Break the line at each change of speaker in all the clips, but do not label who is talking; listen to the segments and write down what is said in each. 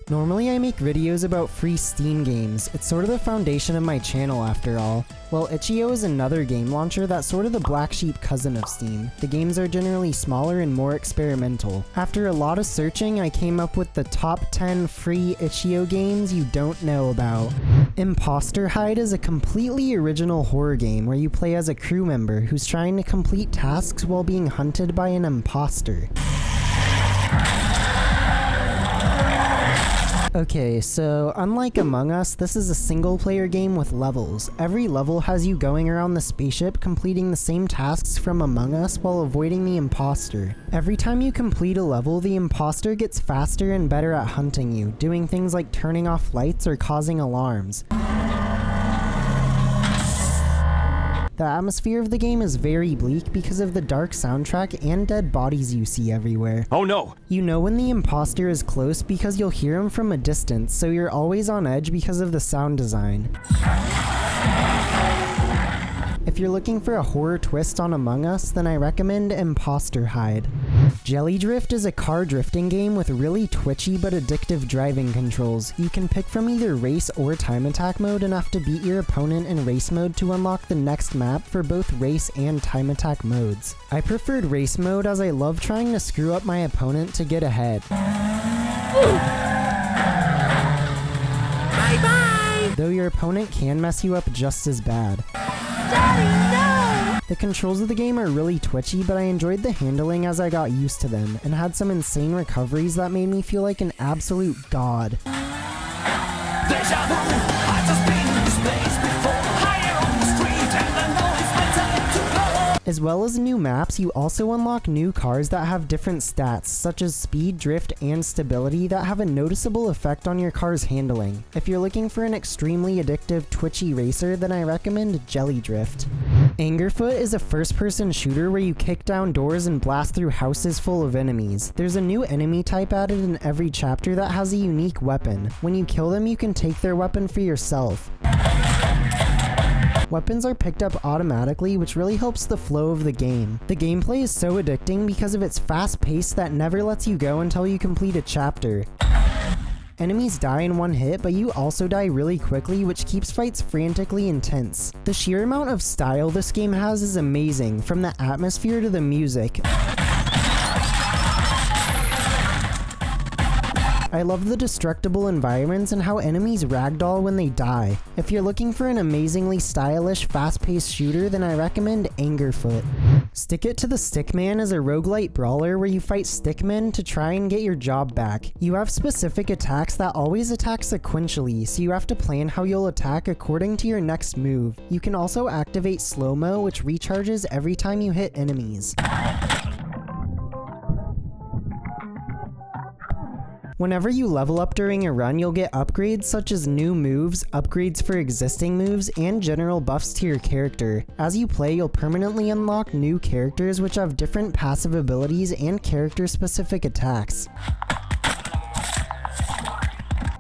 Normally I make videos about free Steam games. It's sort of the foundation of my channel after all. Well, Itchio is another game launcher that's sort of the black sheep cousin of Steam. The games are generally smaller and more experimental. After a lot of searching, I came up with the top 10 free Itchio games you don't know about. Impostor Hide is a completely original horror game where you play as a crew member who's trying to complete tasks while being hunted by an imposter. Okay, so unlike Among Us, this is a single-player game with levels. Every level has you going around the spaceship completing the same tasks from Among Us while avoiding the imposter. Every time you complete a level, the imposter gets faster and better at hunting you, doing things like turning off lights or causing alarms. The atmosphere of the game is very bleak because of the dark soundtrack and dead bodies you see everywhere.
Oh no!
You know when the imposter is close because you'll hear him from a distance, so you're always on edge because of the sound design. If you're looking for a horror twist on Among Us, then I recommend Impostor Hide. Jelly Drift is a car drifting game with really twitchy but addictive driving controls. You can pick from either race or time attack mode and have to beat your opponent in race mode to unlock the next map for both race and time attack modes. I preferred race mode as I love trying to screw up my opponent to get ahead.
Bye bye!
Though your opponent can mess you up just as bad.
Daddy, no!
The controls of the game are really twitchy, but I enjoyed the handling as I got used to them, and had some insane recoveries that made me feel like an absolute god.
Deja vu, I've just been in this place before. Higher on the street and I know it's my time to go.
As well as new maps, you also unlock new cars that have different stats, such as speed, drift, and stability that have a noticeable effect on your car's handling. If you're looking for an extremely addictive, twitchy racer, then I recommend Jelly Drift. Angerfoot is a first-person shooter where you kick down doors and blast through houses full of enemies. There's a new enemy type added in every chapter that has a unique weapon. When you kill them, you can take their weapon for yourself. Weapons are picked up automatically, which really helps the flow of the game. The gameplay is so addicting because of its fast pace that never lets you go until you complete a chapter. Enemies die in one hit, but you also die really quickly, which keeps fights frantically intense. The sheer amount of style this game has is amazing, from the atmosphere to the music. I love the destructible environments and how enemies ragdoll when they die. If you're looking for an amazingly stylish, fast-paced shooter, then I recommend Angerfoot. Stick It to the Stickman is a roguelite brawler where you fight stickmen to try and get your job back. You have specific attacks that always attack sequentially, so you have to plan how you'll attack according to your next move. You can also activate slow-mo, which recharges every time you hit enemies. Whenever you level up during a run, you'll get upgrades such as new moves, upgrades for existing moves, and general buffs to your character. As you play, you'll permanently unlock new characters which have different passive abilities and character-specific attacks.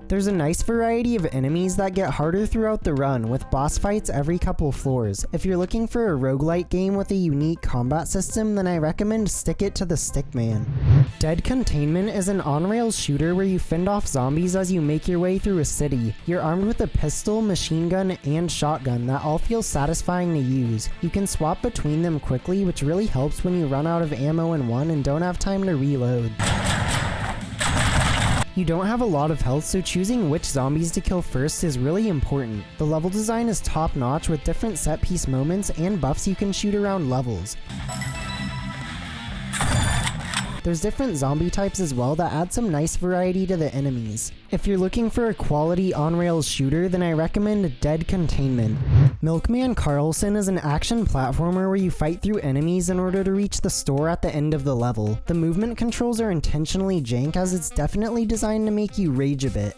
There's a nice variety of enemies that get harder throughout the run, with boss fights every couple floors. If you're looking for a roguelite game with a unique combat system, then I recommend Stick It to the Stickman. Dead Containment is an on-rails shooter where you fend off zombies as you make your way through a city. You're armed with a pistol, machine gun, and shotgun that all feel satisfying to use. You can swap between them quickly, which really helps when you run out of ammo in one and don't have time to reload. You don't have a lot of health, so choosing which zombies to kill first is really important. The level design is top-notch with different set-piece moments and buffs you can shoot around levels. There's different zombie types as well that add some nice variety to the enemies. If you're looking for a quality on-rails shooter, then I recommend Dead Containment. Milkman Karlson is an action platformer where you fight through enemies in order to reach the store at the end of the level. The movement controls are intentionally jank as it's definitely designed to make you rage a bit.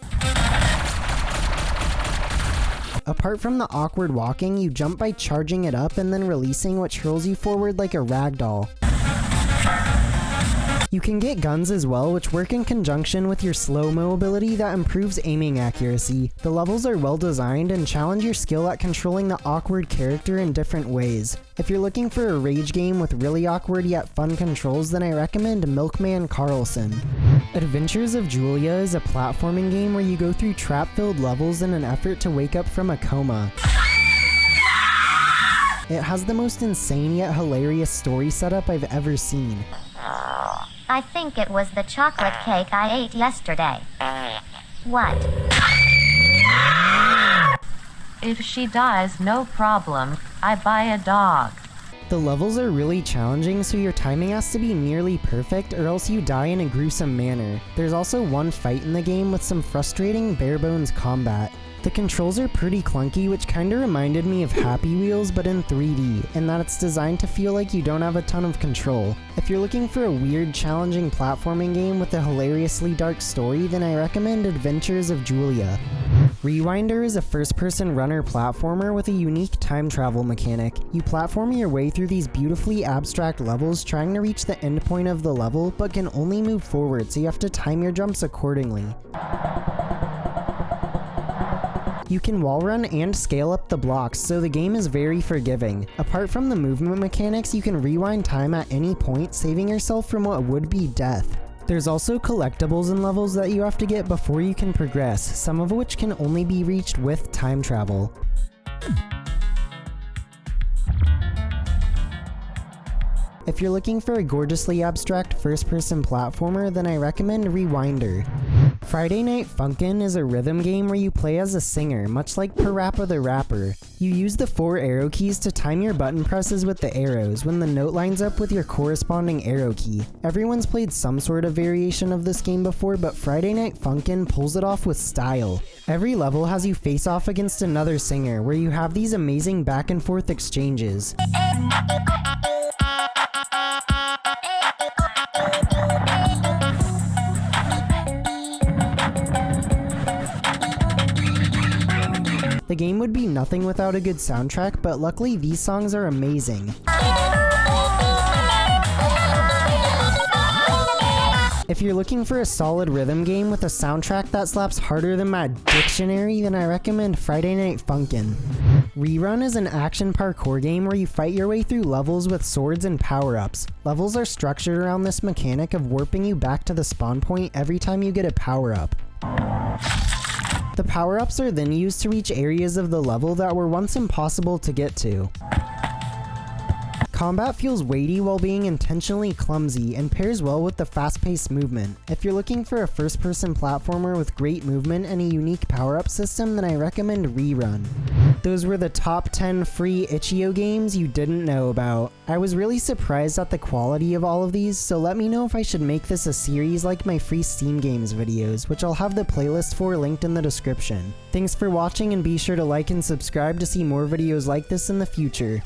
Apart from the awkward walking, you jump by charging it up and then releasing, which hurls you forward like a ragdoll. You can get guns as well, which work in conjunction with your slow-mo ability that improves aiming accuracy. The levels are well designed and challenge your skill at controlling the awkward character in different ways. If you're looking for a rage game with really awkward yet fun controls, then I recommend Milkman Karlson. Adventures of Julia is a platforming game where you go through trap-filled levels in an effort to wake up from a coma. It has the most insane yet hilarious story setup I've ever seen.
I think it was the chocolate cake I ate yesterday. What?
If she dies, no problem. I buy a dog.
The levels are really challenging, so your timing has to be nearly perfect or else you die in a gruesome manner. There's also one fight in the game with some frustrating bare-bones combat. The controls are pretty clunky, which kinda reminded me of Happy Wheels but in 3D, in that it's designed to feel like you don't have a ton of control. If you're looking for a weird, challenging platforming game with a hilariously dark story, then I recommend Adventures of Julia. Rewinder is a first-person runner platformer with a unique time travel mechanic. You platform your way through these beautifully abstract levels trying to reach the end point of the level, but can only move forward, so you have to time your jumps accordingly. You can wall run and scale up the blocks, so the game is very forgiving. Apart from the movement mechanics, you can rewind time at any point, saving yourself from what would be death. There's also collectibles in levels that you have to get before you can progress, some of which can only be reached with time travel. If you're looking for a gorgeously abstract first-person platformer, then I recommend Rewinder. Friday Night Funkin' is a rhythm game where you play as a singer, much like Parappa the Rapper. You use the 4 arrow keys to time your button presses with the arrows when the note lines up with your corresponding arrow key. Everyone's played some sort of variation of this game before, but Friday Night Funkin' pulls it off with style. Every level has you face off against another singer, where you have these amazing back and forth exchanges. The game would be nothing without a good soundtrack, but luckily these songs are amazing. If you're looking for a solid rhythm game with a soundtrack that slaps harder than my dictionary, then I recommend Friday Night Funkin'. Rerun is an action parkour game where you fight your way through levels with swords and power-ups. Levels are structured around this mechanic of warping you back to the spawn point every time you get a power-up. The power-ups are then used to reach areas of the level that were once impossible to get to. Combat feels weighty while being intentionally clumsy and pairs well with the fast-paced movement. If you're looking for a first-person platformer with great movement and a unique power-up system, then I recommend Rerun. Those were the top 10 free Itchio games you didn't know about. I was really surprised at the quality of all of these, so let me know if I should make this a series like my free Steam Games videos, which I'll have the playlist for linked in the description. Thanks for watching, and be sure to like and subscribe to see more videos like this in the future.